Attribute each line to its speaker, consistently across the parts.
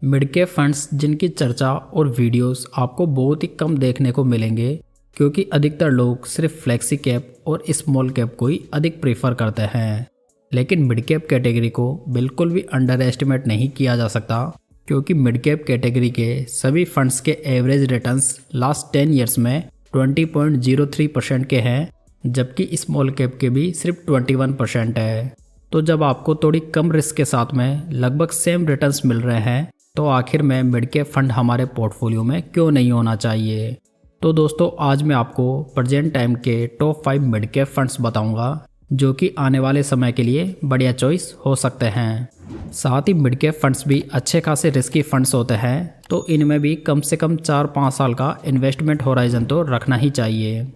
Speaker 1: Mid cap funds जिनकी चर्चा और वीडियोस आपको बहुत ही कम देखने को मिलेंगे, क्योंकि अधिकतर लोग सिर्फ फ्लेक्सी कैप और स्मॉल कैप को ही अधिक प्रेफर करते हैं। लेकिन मिड कैप कैटेगरी को बिल्कुल भी अंडर एस्टिमेट नहीं किया जा सकता, क्योंकि मिड कैप कैटेगरी के सभी फंड्स के एवरेज रिटर्न्स लास्ट 10 ईयर्स में 20.03% के हैं, जबकि स्मॉल कैप के भी सिर्फ 21% है। तो जब आपको थोड़ी कम रिस्क के साथ में लगभग सेम रिटर्न्स मिल रहे हैं, तो आखिर में मिड कैप फंड हमारे पोर्टफोलियो में क्यों नहीं होना चाहिए। तो दोस्तों, आज मैं आपको प्रेजेंट टाइम के टॉप 5 मिड कैप फंड्स बताऊंगा, जो कि आने वाले समय के लिए बढ़िया चॉइस हो सकते हैं। साथ ही मिड कैप फंड्स भी अच्छे खासे रिस्की फंड्स होते हैं, तो इनमें भी कम से कम 4-5 साल का इन्वेस्टमेंट होराइजन तो रखना ही चाहिए।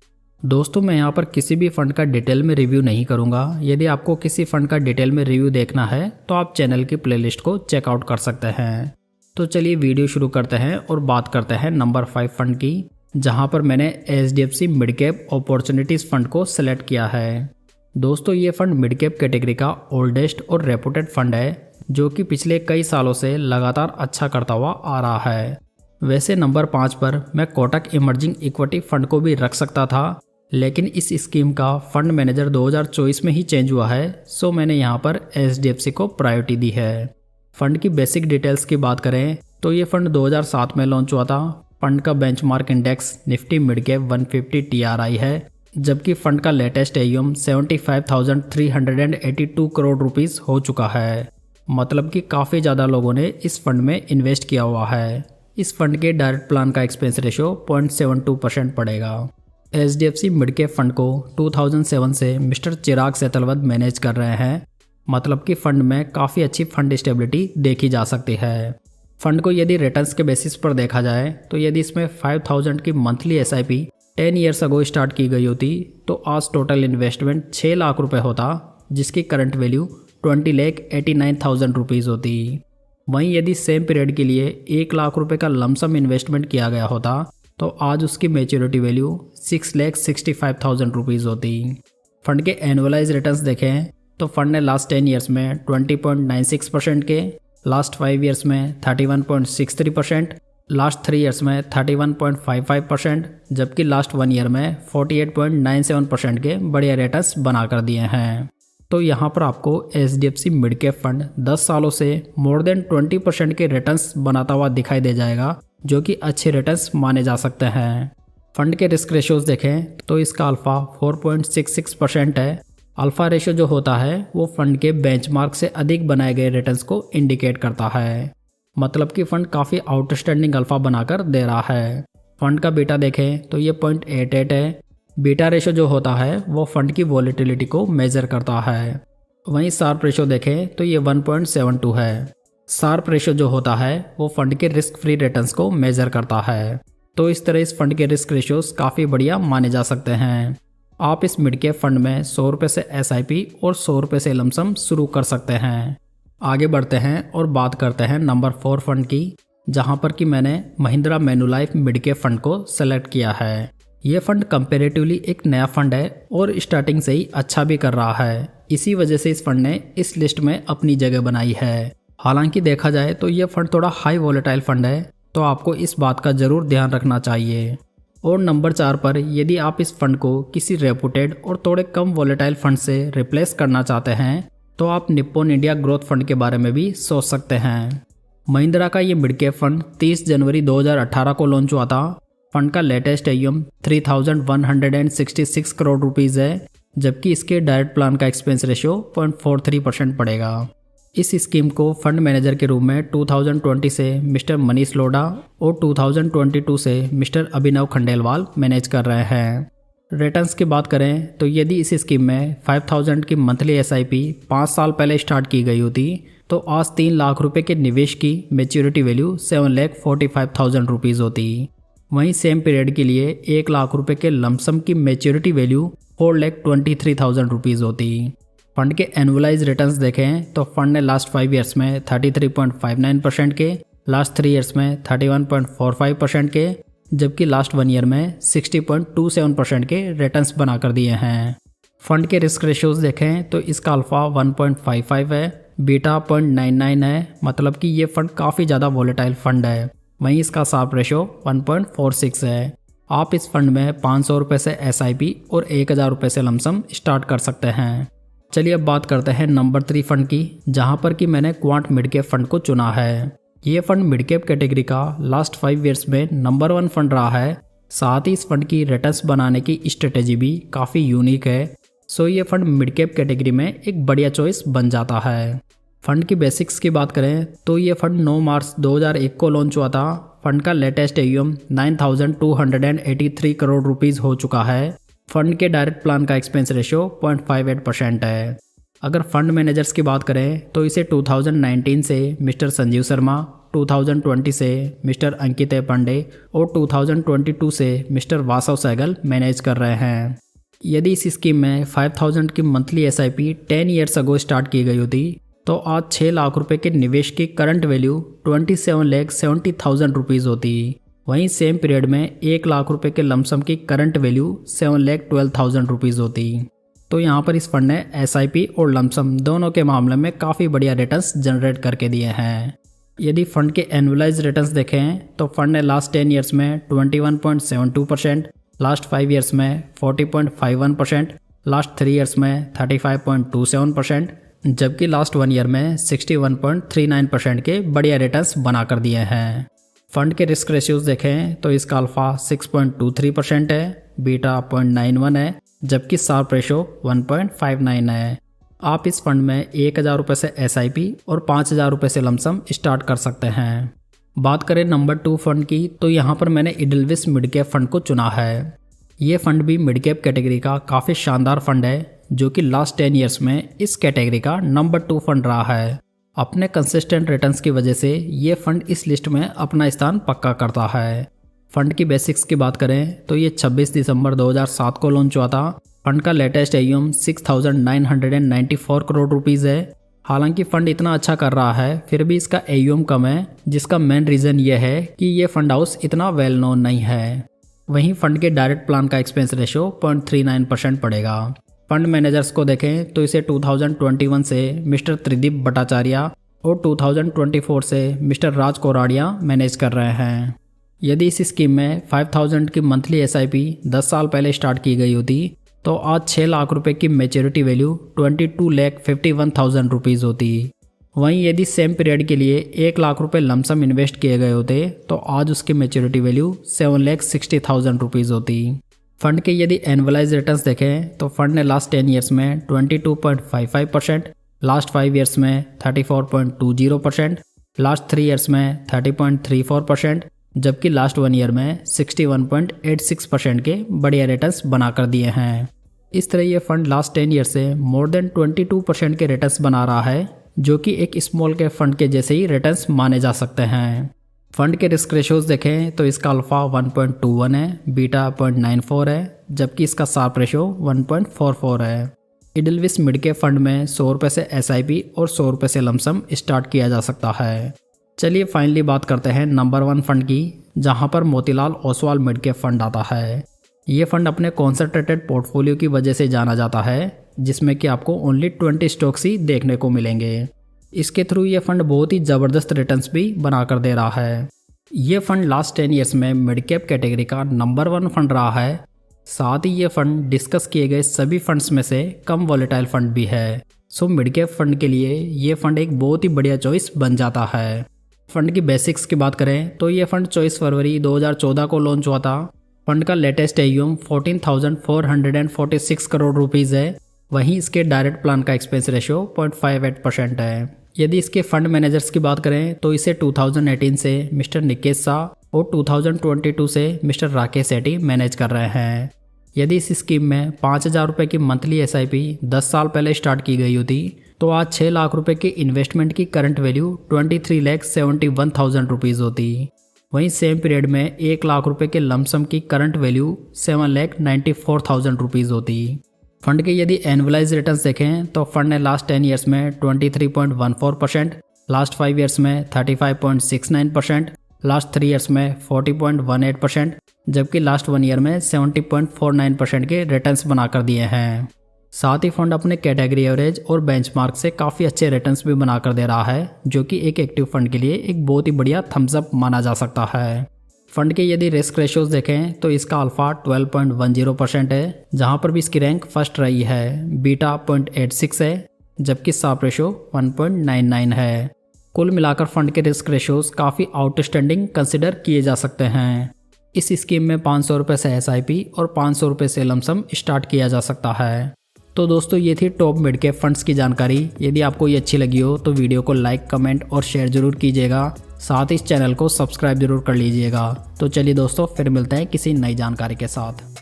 Speaker 1: दोस्तों, मैं यहाँ पर किसी भी फंड का डिटेल में रिव्यू नहीं करूँगा। यदि आपको किसी फंड का डिटेल में रिव्यू देखना है तो आप चैनल की प्लेलिस्ट को चेकआउट कर सकते हैं। तो चलिए वीडियो शुरू करते हैं और बात करते हैं नंबर 5 फंड की, जहाँ पर मैंने HDFC mid cap opportunities fund को सेलेक्ट किया है। दोस्तों, ये फंड मिड कैप कैटेगरी का ओल्डेस्ट और रेपुटेड फंड है, जो कि पिछले कई सालों से लगातार अच्छा करता हुआ आ रहा है। वैसे नंबर 5 पर मैं कोटक इमर्जिंग इक्विटी फंड को भी रख सकता था, लेकिन इस स्कीम का फंड मैनेजर 2024 में ही चेंज हुआ है, सो मैंने यहाँ पर HDFC को प्रायोरिटी दी है। फंड की बेसिक डिटेल्स की बात करें तो ये फंड 2007 में लॉन्च हुआ था। फंड का benchmark index Nifty mid cap 150 TRI है, जबकि फंड का लेटेस्ट AUM 75,382 करोड़ रुपीस हो चुका है। मतलब कि काफ़ी ज़्यादा लोगों ने इस फंड में इन्वेस्ट किया हुआ है। इस फंड के डायरेक्ट प्लान का एक्सपेंस रेशियो 0.72% पड़ेगा। HDFC मिड कैप फंड को 2007 से मिस्टर चिराग सेतलवत मैनेज कर रहे हैं। मतलब कि फंड में काफ़ी अच्छी फंड स्टेबिलिटी देखी जा सकती है। फंड को यदि रिटर्न्स के बेसिस पर देखा जाए तो यदि इसमें 5,000 की monthly SIP 10 years ago start की गई होती तो आज टोटल इन्वेस्टमेंट 6 लाख रुपए होता, जिसकी करंट वैल्यू 20,89,000 रुपीज़ होती। वहीं यदि सेम पीरियड के लिए 1 लाख रुपए का लमसम इन्वेस्टमेंट किया गया होता तो आज उसकी मैच्योरिटी वैल्यू 6,65,000 रुपीज़ होती। फंड के एनुअलाइज रिटर्न्स देखें तो फंड ने लास्ट 10 ईयर्स में 20.96% के, लास्ट 5 ईयर्स में 31.63%, लास्ट 3 ईयर्स में 31.55%, जबकि लास्ट 1 ईयर में 48.97% के बढ़िया रिटर्न्स बना कर दिए हैं। तो यहाँ पर आपको HDFC मिड कैप फंड 10 सालों से मोर देन 20% के रिटर्न्स बनाता हुआ दिखाई दे जाएगा, जो कि अच्छे रिटर्न्स माने जा सकते हैं। फंड के रिस्क रेशियोज देखें तो इसका अल्फा 4.66% है। अल्फा रेशियो जो होता है वो फंड के बेंचमार्क से अधिक बनाए गए रिटर्न्स को इंडिकेट करता है। मतलब कि फंड काफ़ी आउटस्टैंडिंग अल्फा बनाकर दे रहा है। फंड का बीटा देखें तो ये 0.88 है। बीटा रेशियो जो होता है वो फंड की वॉलेटिलिटी को मेजर करता है। वहीं शार्प रेशियो देखें तो ये 1.72 है। शार्प रेशियो जो होता है वो फंड के रिस्क फ्री रिटर्न्स को मेजर करता है। तो इस तरह इस फंड के रिस्क रेशियोज काफ़ी बढ़िया माने जा सकते हैं। आप इस मिड कैप फंड में 100 रुपये से SIP और 100 रुपये से लमसम शुरू कर सकते हैं। आगे बढ़ते हैं और बात करते हैं नंबर 4 फंड की, जहां पर कि मैंने महिंद्रा मैन्युलाइफ मिड कैप फंड को सेलेक्ट किया है। ये फंड कंपेरेटिवली एक नया फंड है और स्टार्टिंग से ही अच्छा भी कर रहा है। इसी वजह से इस फंड ने इस लिस्ट में अपनी जगह बनाई है। हालांकि देखा जाए तो ये फंड थोड़ा हाई वॉलेटाइल फंड है, तो आपको इस बात का ज़रूर ध्यान रखना चाहिए। और नंबर 4 पर यदि आप इस फंड को किसी रेपुटेड और थोड़े कम वॉलेटाइल फंड से रिप्लेस करना चाहते हैं तो आप निप्पॉन इंडिया ग्रोथ फंड के बारे में भी सोच सकते हैं। महिंद्रा का ये मिड कैप फंड 30 जनवरी 2018 को लॉन्च हुआ था। फंड का लेटेस्ट AUM 3,166 करोड़ रुपीज़ है, जबकि इसके डायरेक्ट प्लान का एक्सपेंस रेशियो 0.43% पड़ेगा। इस स्कीम को फंड मैनेजर के रूप में 2020 से मिस्टर मनीष लोढ़ा और 2022 से मिस्टर अभिनव खंडेलवाल मैनेज कर रहे हैं। रिटर्न्स की बात करें तो यदि इस स्कीम में 5,000 की मंथली SIP 5 साल पहले स्टार्ट की गई होती तो आज 3 लाख रुपए के निवेश की मैच्योरिटी वैल्यू 7,45,000 रुपीज़ होती। वहीं सेम पीरियड के लिए 1 लाख रुपए के लमसम की मैच्योरिटी वैल्यू 4,23,000 रुपीज़ होती। फंड के एनुअलाइज रिटर्न्स देखें तो फंड ने लास्ट 5 ईयर्स में 33.59% के, लास्ट 3 ईयर्स में 31.45% के, जबकि लास्ट 1 ईयर में 60.27% के रिटर्न्स बनाकर दिए हैं। फंड के रिस्क रेशियोज देखें तो इसका अल्फा 1.55 है। बीटा 0.99 है, मतलब कि ये फंड काफ़ी ज़्यादा वॉलेटाइल फंड है। वहीं इसका शार्प रेशो 1.46 है। आप इस फंड में 500 रुपये से SIP और 1000 रुपये से लमसम स्टार्ट कर सकते हैं। चलिए अब बात करते हैं नंबर 3 फंड की, जहां पर कि मैंने क्वांट मिड कैप फंड को चुना है। ये फंड मिड कैप कैटेगरी का लास्ट 5 ईयर्स में नंबर 1 फंड रहा है। साथ ही इस फंड की रिटर्न्स बनाने की स्ट्रेटेजी भी काफ़ी यूनिक है। सो ये फंड मिड कैप कैटेगरी में एक बढ़िया चॉइस बन जाता है। फंड की बेसिक्स की बात करें तो ये फंड 9 मार्च 2001 को लॉन्च हुआ था। फंड का लेटेस्ट AUM 9,283 करोड़ रुपीज़ हो चुका है। फंड के डायरेक्ट प्लान का एक्सपेंस रेशियो 0.58% है। अगर फंड मैनेजर्स की बात करें तो इसे 2019 से मिस्टर संजीव शर्मा, 2020 से मिस्टर अंकित पांडे और 2022 से मिस्टर वासव सहगल मैनेज कर रहे हैं। यदि इस स्कीम में 5,000 की monthly SIP 10 years ago start की गई होती तो आज 6 लाख रुपए के निवेश की करंट वैल्यू 27,70,000 रुपीज़ होती। वहीं सेम पीरियड में 1 लाख रुपए के लमसम की करंट वैल्यू 7,12,000 रुपीज़ होती। तो यहाँ पर इस फंड ने SIP और लमसम दोनों के मामले में काफ़ी बढ़िया रिटर्न्स जनरेट करके दिए हैं। यदि फंड के एनुअलाइज रिटर्न्स देखें तो फंड ने लास्ट 10 ईयर्स में 21.72%, लास्ट 5 ईयर्स में 40.51%, लास्ट 3 ईयर्स में 35.27%, जबकि लास्ट 1 ईयर में 61.39% के बढ़िया रिटर्न्स बना कर दिए हैं। फंड के रिस्क रेशियोज देखें तो इसका अल्फा 6.23% है, बीटा 0.91 है, जबकि शार्प रेशो 1.59 है। आप इस फंड में 1000 रुपये से SIP और 5000 रुपये से लमसम स्टार्ट कर सकते हैं। बात करें नंबर 2 फंड की तो यहाँ पर मैंने इडलविस मिड कैप फंड को चुना है। ये फंड भी मिड कैप कैटेगरी का काफ़ी शानदार फंड है, जो कि लास्ट 10 ईयर्स में इस कैटेगरी का नंबर 2 फंड रहा है। अपने कंसिस्टेंट रिटर्न्स की वजह से ये फंड इस लिस्ट में अपना स्थान पक्का करता है। फंड की बेसिक्स की बात करें तो ये 26 दिसंबर 2007 को लॉन्च हुआ था। फंड का लेटेस्ट AUM 6,994 करोड़ रुपीज़ है। हालांकि फंड इतना अच्छा कर रहा है फिर भी इसका AUM कम है, जिसका मेन रीज़न ये है कि ये फंड हाउस इतना वेल नोन नहीं है। वहीं फंड के डायरेक्ट प्लान का एक्सपेंस रेशो 0.39% पड़ेगा। फंड मैनेजर्स को देखें तो इसे 2021 से मिस्टर त्रिदीप भट्टाचार्य और 2024 से मिस्टर राज कोराडिया मैनेज कर रहे हैं। यदि इस स्कीम में 5,000 की मंथली SIP 10 साल पहले स्टार्ट की गई होती तो आज 6 लाख रुपए की मैच्योरिटी वैल्यू 22,51,000 रुपीज़ होती। वहीं यदि सेम पीरियड के लिए 1 लाख रुपए लमसम इन्वेस्ट किए गए होते तो आज उसकी मैच्योरिटी वैल्यू 7,60,000 रुपीज़ होती। फंड के यदि एनुअलाइज रिटर्न्स देखें तो फंड ने लास्ट 10 ईयर्स में 22.55%, लास्ट 5 ईयर्स में 34.20%, लास्ट 3 ईयर्स में 30.34%, जबकि लास्ट 1 ईयर में 61.86% के बढ़िया रिटर्न्स बनाकर दिए हैं। इस तरह ये फंड लास्ट 10 ईयर से मोर देन 22% के रिटर्न्स बना रहा है, जो कि एक स्मॉल कैप फंड के जैसे ही रिटर्न्स माने जा सकते हैं। फंड के रिस्क रेशोज देखें तो इसका अल्फा 1.21 है, बीटा 0.94 है, जबकि इसका शार्प रेशो 1.44 है। इडलविस मिड कैप फंड में 100 रुपये से SIP और 100 रुपये से लमसम स्टार्ट किया जा सकता है। चलिए फाइनली बात करते हैं नंबर 1 फंड की, जहां पर Motilal Oswal mid cap fund आता है। ये फंड अपने कॉन्सेंट्रेटेड पोर्टफोलियो की वजह से जाना जाता है, जिसमें कि आपको ओनली 20 स्टॉक्स ही देखने को मिलेंगे। इसके थ्रू ये फंड बहुत ही ज़बरदस्त रिटर्न्स भी बनाकर दे रहा है। ये फंड लास्ट 10 ईयर्स में मिड कैप कैटेगरी का नंबर 1 फंड रहा है। साथ ही ये फंड डिस्कस किए गए सभी फंड्स में से कम वॉलेटाइल फंड भी है। सो मिड कैप फंड के लिए ये फंड एक बहुत ही बढ़िया चॉइस बन जाता है। फंड की बेसिक्स की बात करें तो ये फंड 24 फरवरी 2014 को लॉन्च हुआ था। फंड का लेटेस्ट AUM 14,446 करोड़ रुपीज़ है। वहीं इसके डायरेक्ट प्लान का एक्सपेंस रेशो 0.58% है। यदि इसके फंड मैनेजर्स की बात करें तो इसे 2018 से मिस्टर निकेश शाह और 2022 से मिस्टर राकेश सेठी मैनेज कर रहे हैं। यदि इस स्कीम में 5,000 रुपये की मंथली SIP 10 साल पहले स्टार्ट की गई होती तो आज 6 लाख रुपए की इन्वेस्टमेंट की करंट वैल्यू 23,71,000 रुपीज़ होती। वहीं सेम पीरियड में 1 लाख रुपए के लमसम की करंट वैल्यू 7,94,000 रुपीज़ होती। फंड के यदि एनुअलाइज रिटर्न्स देखें तो फंड ने लास्ट 10 ईयर्स में 23.14%, लास्ट 5 ईयर्स में 35.69%, लास्ट 3 ईयर्स में 40.18%, जबकि लास्ट 1 ईयर में 70.49% के रिटर्न्स बनाकर दिए हैं। साथ ही फंड अपने कैटेगरी एवरेज और बेंचमार्क से काफ़ी अच्छे रिटर्न्स भी बनाकर दे रहा है, जो कि एक एक्टिव फंड के लिए एक बहुत ही बढ़िया थम्स अप माना जा सकता है। फंड के यदि रिस्क रेशियोज देखें तो इसका अल्फा 12.10% है, जहां पर भी इसकी रैंक फर्स्ट रही है। बीटा 0.86 है, जबकि साप रेशो 1.99 है। कुल मिलाकर फंड के रिस्क रेशियोज काफ़ी आउटस्टैंडिंग कंसिडर किए जा सकते हैं। इस स्कीम में 500 रुपये से SIP और 500 रुपये से लमसम स्टार्ट किया जा सकता है। तो दोस्तों ये थी टॉप मिड कैप फंड्स की जानकारी। यदि आपको ये अच्छी लगी हो तो वीडियो को लाइक, कमेंट और शेयर जरूर कीजिएगा। साथ ही इस चैनल को सब्सक्राइब जरूर कर लीजिएगा। तो चलिए दोस्तों, फिर मिलते हैं किसी नई जानकारी के साथ।